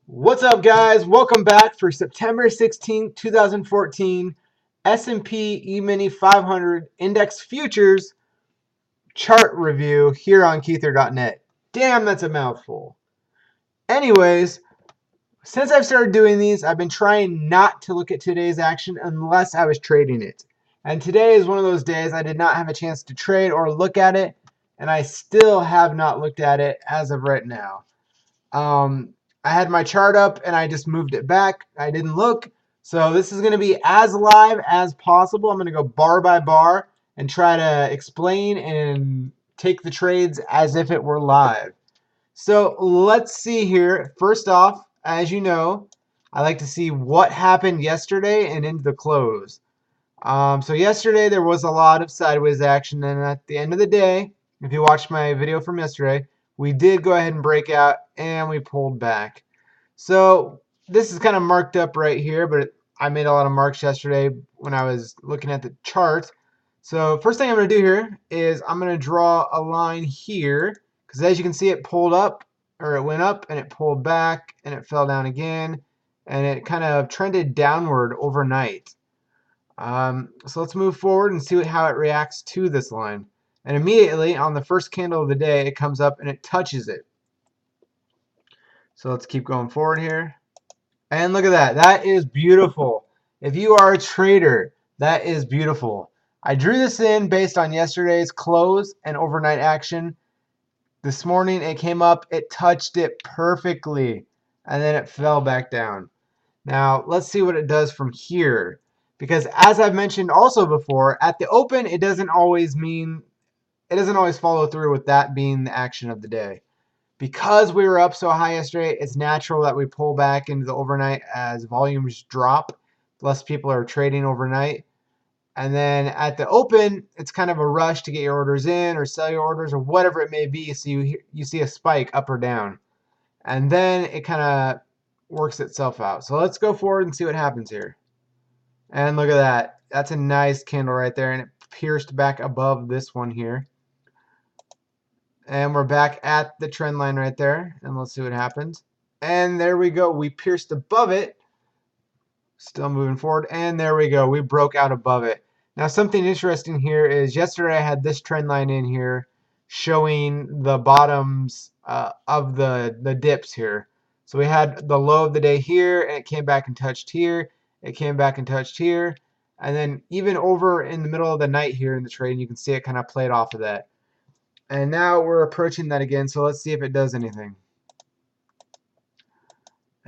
What's up, guys? Welcome back for September 16th, 2014 S&P E-mini 500 Index Futures chart review here on Keither.net. Damn, that's a mouthful. Anyways, since I've started doing these, I've been trying not to look at today's action unless I was trading it. And today is one of those days I did not have a chance to trade or look at it, and I still have not looked at it as of right now. I had my chart up and I just moved it back. I didn't look. So this is going to be as live as possible. I'm going to go bar by bar and try to explain and take the trades as if it were live. So let's see here. First off, as you know, I like to see what happened yesterday and into the close. So yesterday there was a lot of sideways action, and at the end of the day, if you watched my video from yesterday, we did go ahead and break out and we pulled back. So this is kind of marked up right here, but I made a lot of marks yesterday when I was looking at the chart. So first thing I'm going to do here is I'm going to draw a line here, because as you can see, it pulled up, or it went up and it pulled back and it fell down again, and it kind of trended downward overnight. So let's move forward and see how it reacts to this line. And immediately on the first candle of the day, it comes up and it touches it. So let's keep going forward here. And look at that. That is beautiful. If you are a trader, that is beautiful. I drew this in based on yesterday's close and overnight action. This morning it came up, it touched it perfectly, and then it fell back down. Now let's see what it does from here. Because as I've mentioned also before, at the open it doesn't always follow through with that being the action of the day. Because we were up so high yesterday, it's natural that we pull back into the overnight as volumes drop. Less people are trading overnight. And then at the open, it's kind of a rush to get your orders in or sell your orders or whatever it may be. So you see a spike up or down. And then it kind of works itself out. So let's go forward and see what happens here. And look at that. That's a nice candle right there. And it pierced back above this one here. And we're back at the trend line right there. And let's see what happens. And there we go. We pierced above it. Still moving forward. And there we go. We broke out above it. Now something interesting here is yesterday I had this trend line in here showing the bottoms of the dips here. So we had the low of the day here, and it came back and touched here. It came back and touched here. And then even over in the middle of the night here in the trade, you can see it kind of played off of that. And now we're approaching that again, so let's see if it does anything.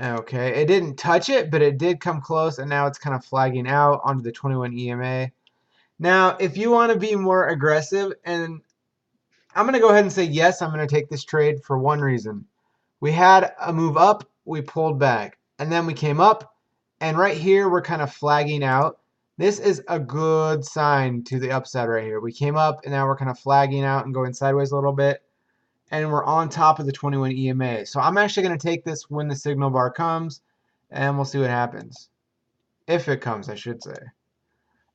Okay, it didn't touch it, but it did come close, and now it's kind of flagging out onto the 21 EMA. Now, if you want to be more aggressive, and I'm going to go ahead and say yes, I'm going to take this trade for one reason. We had a move up, we pulled back, and then we came up, and right here we're kind of flagging out. This is a good sign to the upside right here. We came up, and now we're kind of flagging out and going sideways a little bit, and we're on top of the 21 EMA. So I'm actually going to take this when the signal bar comes, and we'll see what happens. If it comes, I should say.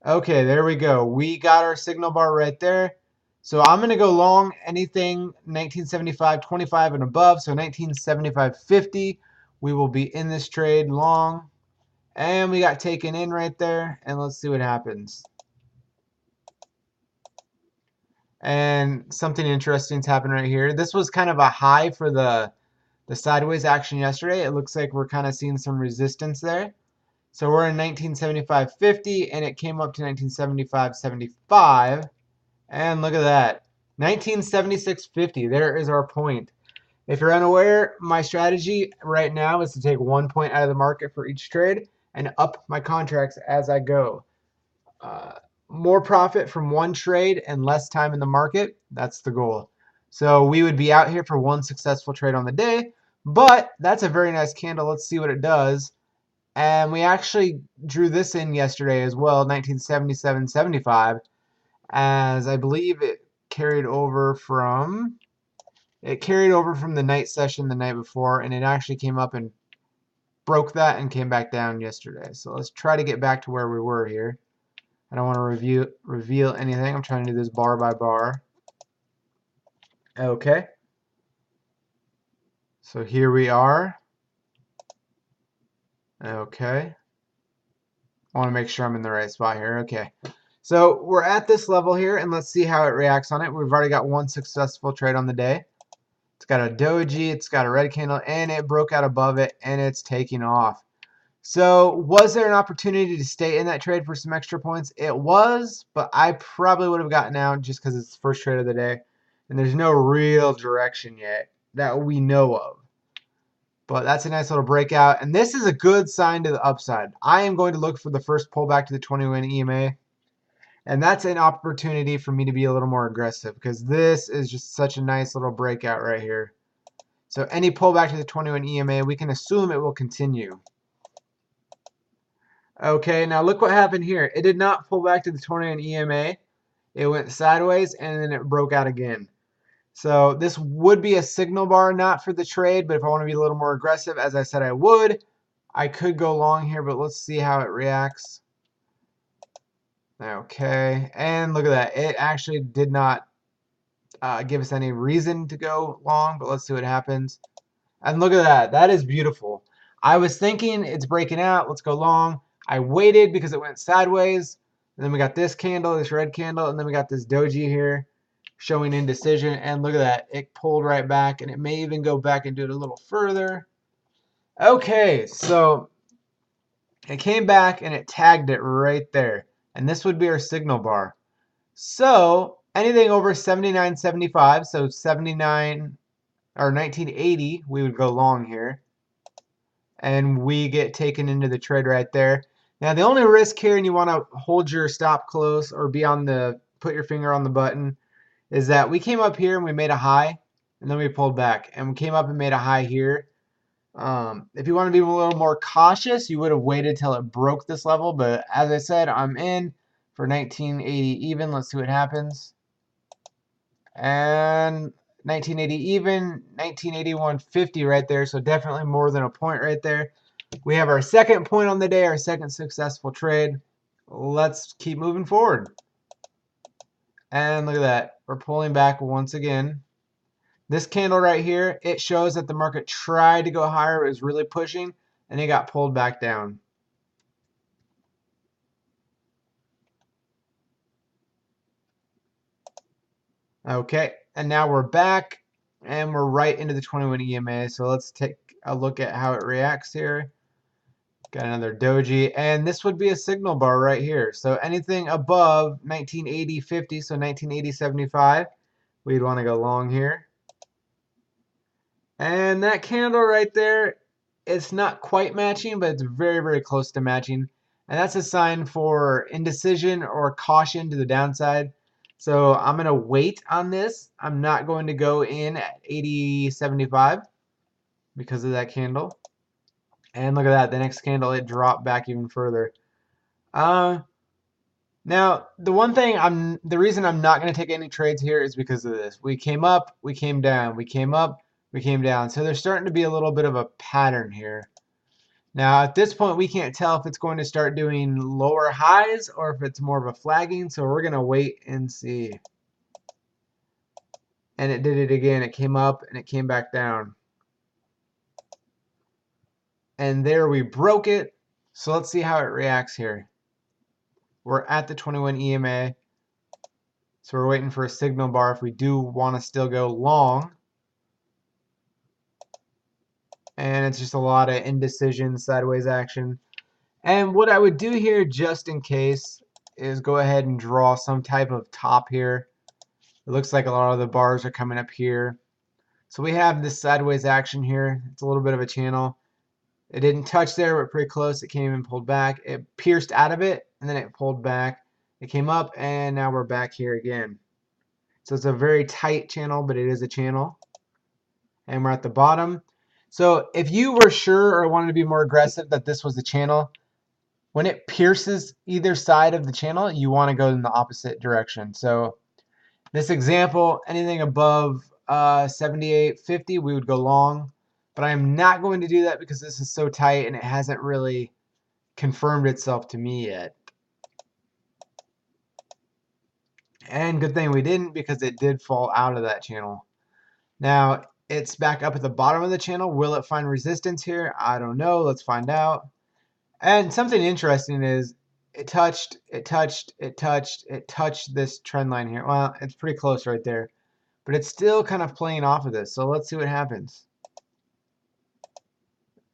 Okay, there we go. We got our signal bar right there. So I'm going to go long anything 1975.25 and above. So 1975.50, we will be in this trade long. And we got taken in right there. And let's see what happens. And something interesting's happened right here. This was kind of a high for the sideways action yesterday. It looks like we're kind of seeing some resistance there. So we're in 1975.50, and it came up to 1975.75. And look at that. 1976.50. There is our point. If you're unaware, my strategy right now is to take 1 point out of the market for each trade and up my contracts as I go. More profit from one trade and less time in the market. That's the goal. So we would be out here for one successful trade on the day. But that's a very nice candle. Let's see what it does. And we actually drew this in yesterday as well, 1977.75, as I believe it carried over from the night session the night before, and it actually came up and broke that and came back down yesterday. So let's try to get back to where we were here. I don't want to reveal anything. I'm trying to do this bar by bar. Okay. So here we are. Okay. I want to make sure I'm in the right spot here. Okay. So we're at this level here, and let's see how it reacts on it. We've already got one successful trade on the day. It's got a doji, it's got a red candle, and it broke out above it, and it's taking off. So was there an opportunity to stay in that trade for some extra points? It was, but I probably would have gotten out just because it's the first trade of the day, and there's no real direction yet that we know of. But that's a nice little breakout, and this is a good sign to the upside. I am going to look for the first pullback to the 20-win EMA, and that's an opportunity for me to be a little more aggressive because this is just such a nice little breakout right here. So any pullback to the 20-win EMA, we can assume it will continue. Okay, now look what happened here. It did not pull back to the 20-win EMA. It went sideways, and then it broke out again. So this would be a signal bar, not for the trade, but if I want to be a little more aggressive, as I said I would, I could go long here, but let's see how it reacts. Okay, and look at that. It actually did not give us any reason to go long, but let's see what happens. And look at that. That is beautiful. I was thinking it's breaking out. Let's go long. I waited because it went sideways. And then we got this candle, this red candle, and then we got this doji here showing indecision. And look at that. It pulled right back, and it may even go back and do it a little further. Okay, so it came back, and it tagged it right there. And this would be our signal bar. So anything over 79.75, so 79 or 1980, we would go long here. And we get taken into the trade right there. Now the only risk here, and you want to hold your stop close or be on the, put your finger on the button, is that we came up here and we made a high, and then we pulled back, and we came up and made a high here. If you want to be a little more cautious, you would have waited till it broke this level, but as I said, I'm in for 1980 even. Let's see what happens. And 1980 even, 1981.50 right there, so definitely more than a point right there. We have our second point on the day, our second successful trade. Let's keep moving forward. And look at that. We're pulling back once again. This candle right here, it shows that the market tried to go higher. It was really pushing, and it got pulled back down. Okay, and now we're back, and we're right into the 20-win EMA. So let's take a look at how it reacts here. Got another doji, and this would be a signal bar right here. So anything above 1980.50, so 1980.75, we'd want to go long here. And that candle right there, it's not quite matching, but it's very, very close to matching. And that's a sign for indecision or caution to the downside. So I'm going to wait on this. I'm not going to go in at 80.75 because of that candle. And look at that. The next candle, it dropped back even further. Now, the reason I'm not going to take any trades here is because of this. We came up, we came down, we came up, we came down. So there's starting to be a little bit of a pattern here. Now, at this point, we can't tell if it's going to start doing lower highs or if it's more of a flagging. So we're going to wait and see. And it did it again. It came up and it came back down. And there we broke it. So let's see how it reacts here. We're at the 21 EMA. So we're waiting for a signal bar if we do want to still go long. And it's just a lot of indecision, sideways action. And what I would do here, just in case, is go ahead and draw some type of top here. It looks like a lot of the bars are coming up here. So we have this sideways action here. It's a little bit of a channel. It didn't touch there, but pretty close. It came and pulled back. It pierced out of it, and then it pulled back. It came up, and now we're back here again. So it's a very tight channel, but it is a channel. And we're at the bottom. So if you were sure or wanted to be more aggressive that this was the channel, when it pierces either side of the channel, you want to go in the opposite direction. So this example, anything above 78.50, we would go long. But I am not going to do that because this is so tight and it hasn't really confirmed itself to me yet. And good thing we didn't, because it did fall out of that channel. Now, it's back up at the bottom of the channel. Will it find resistance here? I don't know. Let's find out. And something interesting is it touched this trend line here. Well, it's pretty close right there, but it's still kind of playing off of this. So let's see what happens.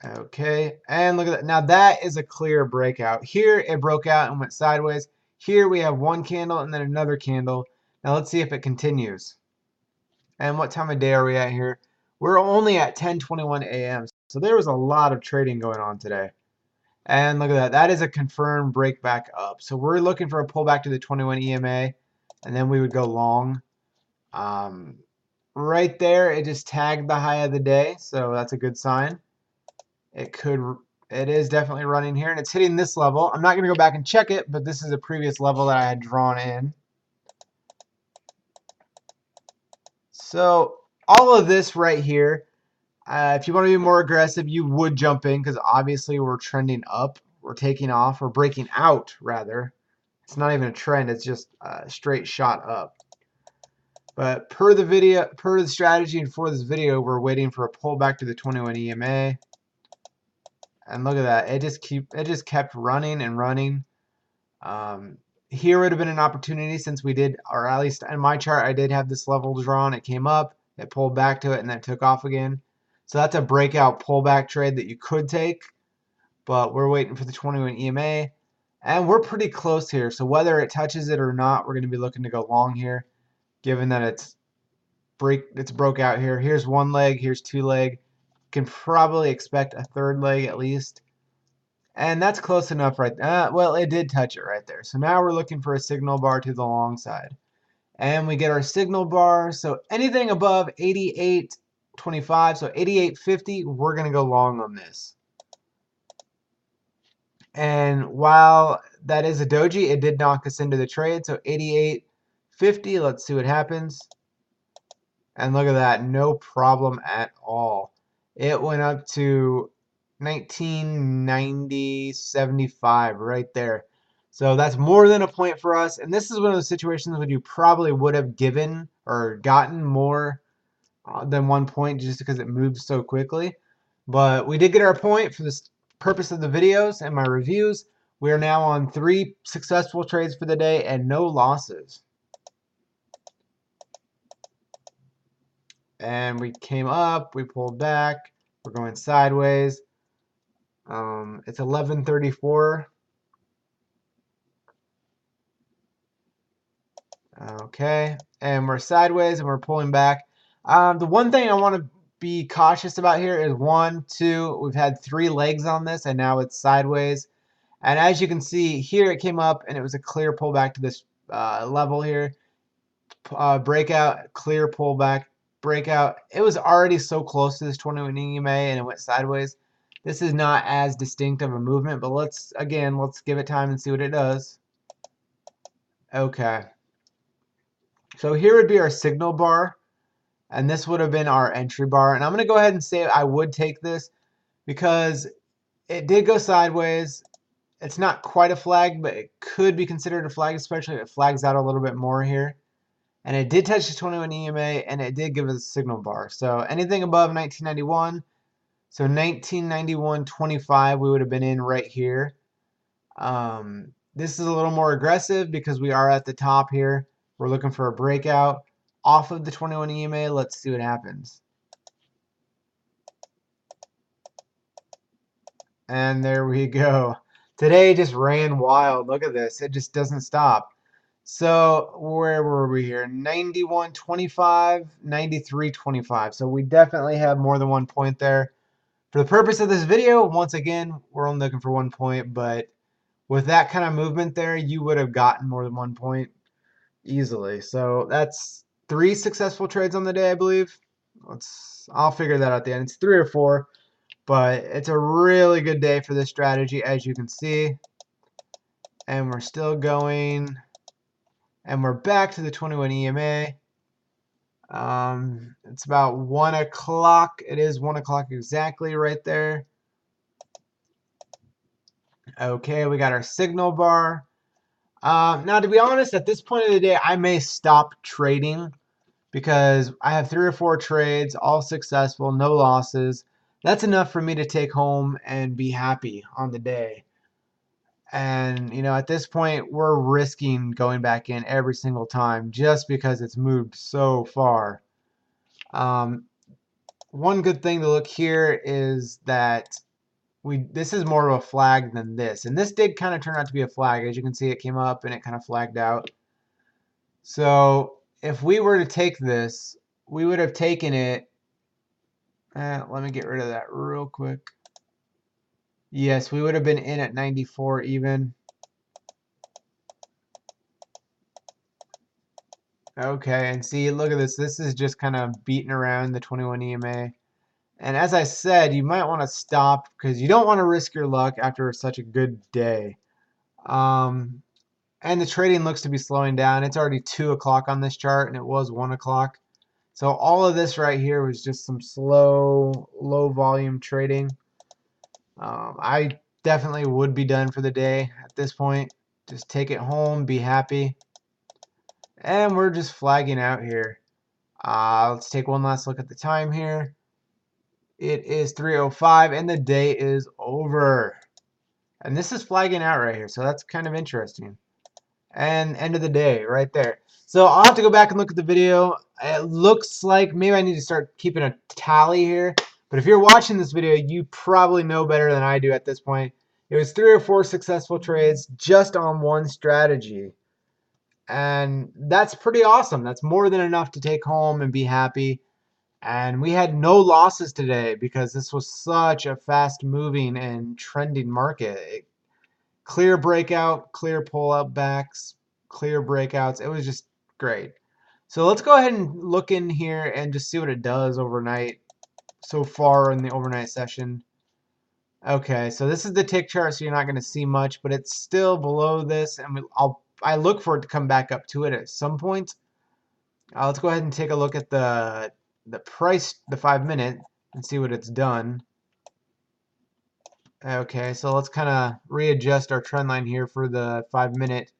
Okay, and look at that. Now that is a clear breakout. Here it broke out and went sideways. Here we have one candle and then another candle. Now let's see if it continues. And what time of day are we at here? We're only at 10:21 a.m. So there was a lot of trading going on today. And look at that. That is a confirmed break back up. So we're looking for a pullback to the 21 EMA, and then we would go long. Right there, it just tagged the high of the day, so that's a good sign. It is definitely running here, and it's hitting this level. I'm not going to go back and check it, but this is a previous level that I had drawn in. So all of this right here, if you want to be more aggressive, you would jump in because obviously we're trending up. We're taking off. We're breaking out, rather. It's not even a trend. It's just a straight shot up. But per the strategy and for this video, we're waiting for a pullback to the 21 EMA. And look at that. It just kept running and running. Here would have been an opportunity since we did, or at least in my chart, I did have this level drawn. It came up, it pulled back to it, and then took off again. So that's a breakout pullback trade that you could take. But we're waiting for the 21 EMA. And we're pretty close here. So whether it touches it or not, we're going to be looking to go long here, given that it's broke out here. Here's one leg, here's two leg. Can probably expect a third leg at least. And that's close enough right there. Well, it did touch it right there. So now we're looking for a signal bar to the long side. And we get our signal bar. So anything above 88.25, so 88.50, we're going to go long on this. And while that is a doji, it did knock us into the trade. So 88.50, let's see what happens. And look at that, no problem at all. It went up to 1990.75 right there. So that's more than a point for us. And this is one of those situations where you probably would have given or gotten more than 1 point just because it moves so quickly. But we did get our point for this purpose of the videos and my reviews. We are now on 3 successful trades for the day and no losses. And we came up, we pulled back, we're going sideways. It's 11:34. Okay, and we're sideways and we're pulling back. The one thing I want to be cautious about here is 1, 2. We've had 3 legs on this, and now it's sideways. And as you can see here, it came up and it was a clear pullback to this level here. Breakout, clear pullback, breakout. It was already so close to this 21 EMA and it went sideways. This is not as distinct of a movement, but let's give it time and see what it does. Okay. So here would be our signal bar, and this would have been our entry bar. And I'm going to go ahead and say I would take this because it did go sideways. It's not quite a flag, but it could be considered a flag, especially if it flags out a little bit more here. And it did touch the 21 EMA, and it did give us a signal bar. So anything above 1991, so 1991.25, we would have been in right here. This is a little more aggressive because we are at the top here. We're looking for a breakout off of the 21 EMA. Let's see what happens. And there we go. Today just ran wild. Look at this. It just doesn't stop. So where were we here? 91.25, 93.25. So we definitely have more than 1 point there. For the purpose of this video, once again, we're only looking for 1 point, but with that kind of movement there, you would have gotten more than 1 point easily. So that's 3 successful trades on the day, I believe. I'll figure that out at the end. It's 3 or 4, but it's a really good day for this strategy, as you can see. And we're still going. And we're back to the 21 EMA. It's about 1 o'clock. It is 1 o'clock exactly right there. Okay, we got our signal bar. Now, to be honest, at this point of the day, I may stop trading because I have 3 or 4 trades, all successful, no losses. That's enough for me to take home and be happy on the day. And, you know, at this point, we're risking going back in every single time just because it's moved so far. One good thing to look here is that this is more of a flag than this. And this did kind of turn out to be a flag. As you can see, it came up and it kind of flagged out. So if we were to take this, we would have taken it. Let me get rid of that real quick. Yes, we would have been in at 94 even. Okay, and see, look at this. This is just kind of beating around the 21 EMA. And as I said, you might want to stop because you don't want to risk your luck after such a good day. And the trading looks to be slowing down. It's already 2 o'clock on this chart, and it was 1 o'clock. So all of this right here was just some slow, low volume trading. I definitely would be done for the day at this point. Just take it home, be happy. And we're just flagging out here. Let's take one last look at the time here. It is 3:05 and the day is over. And this is flagging out right here, so that's kind of interesting. And end of the day right there. So I'll have to go back and look at the video. It looks like maybe I need to start keeping a tally here. But if you're watching this video, you probably know better than I do at this point. It was 3 or 4 successful trades just on one strategy. And that's pretty awesome. That's more than enough to take home and be happy. And we had no losses today because this was such a fast moving and trending market. Clear breakout, clear pull up backs, clear breakouts. It was just great. So let's go ahead and look in here and just see what it does overnight so far in the overnight session. Okay, so this is the tick chart, so you're not going to see much, but it's still below this, and I look for it to come back up to it at some point. Let's go ahead and take a look at the price, the 5-minute, and see what it's done. Okay, so let's kind of readjust our trend line here for the 5-minute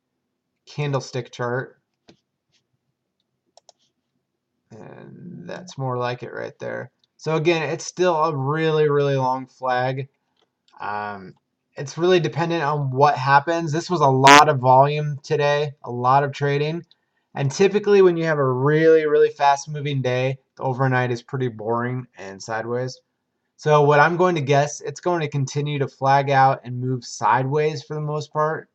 candlestick chart. And that's more like it right there. So again, it's still a really, really long flag. It's really dependent on what happens. This was a lot of volume today, a lot of trading. And typically when you have a really, really fast moving day, the overnight is pretty boring and sideways. So what I'm going to guess, it's going to continue to flag out and move sideways for the most part.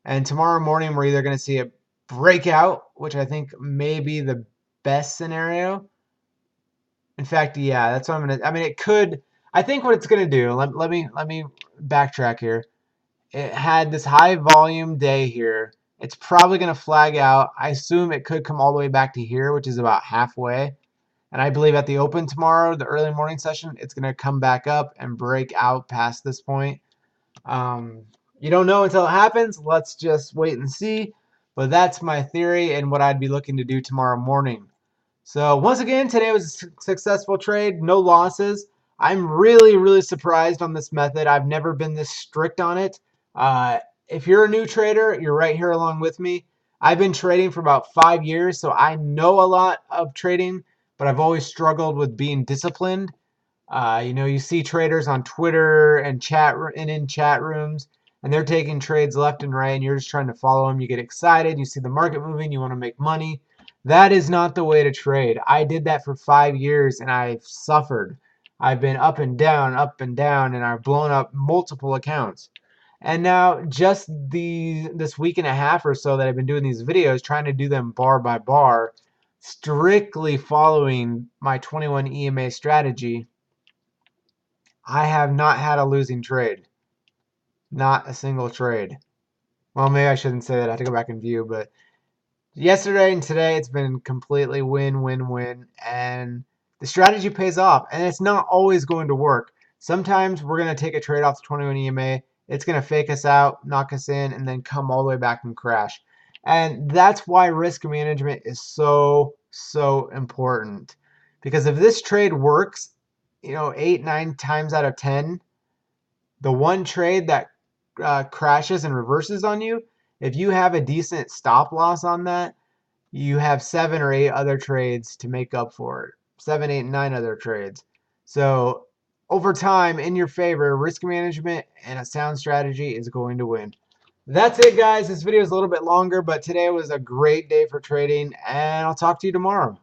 And tomorrow morning, we're either going to see a breakout, which I think may be the best scenario. In fact, yeah, that's what I'm going to, I mean, it could, I think what it's going to do, let me backtrack here. It had this high volume day here. It's probably going to flag out. I assume it could come all the way back to here, which is about halfway. And I believe at the open tomorrow, the early morning session, it's going to come back up and break out past this point. You don't know until it happens. Let's just wait and see. But that's my theory and what I'd be looking to do tomorrow morning. So once again, today was a successful trade. No losses. I'm really, really surprised on this method. I've never been this strict on it. If you're a new trader, you're right here along with me. I've been trading for about 5 years, so I know a lot of trading, but I've always struggled with being disciplined. You know, you see traders on Twitter and in chat rooms, and they're taking trades left and right, and you're just trying to follow them. You get excited, you see the market moving, you want to make money. That is not the way to trade. I did that for 5 years, and I've suffered. I've been up and down, and I've blown up multiple accounts. And now, just this week and a half or so that I've been doing these videos, trying to do them bar by bar, strictly following my 21 EMA strategy, I have not had a losing trade. Not a single trade. Well, maybe I shouldn't say that. I have to go back and view, but yesterday and today it's been completely win, win, win, and the strategy pays off, and it's not always going to work. Sometimes we're going to take a trade off the 21 EMA. It's going to fake us out, knock us in, and then come all the way back and crash. And that's why risk management is so, so important. Because if this trade works, you know, 8, 9 times out of 10, the one trade that crashes and reverses on you, if you have a decent stop loss on that, you have 7 or 8 other trades to make up for it. 7, 8, 9 other trades. So over time in your favor. Risk management and a sound strategy is going to win. That's it, guys. This video is a little bit longer, but today was a great day for trading, and I'll talk to you tomorrow.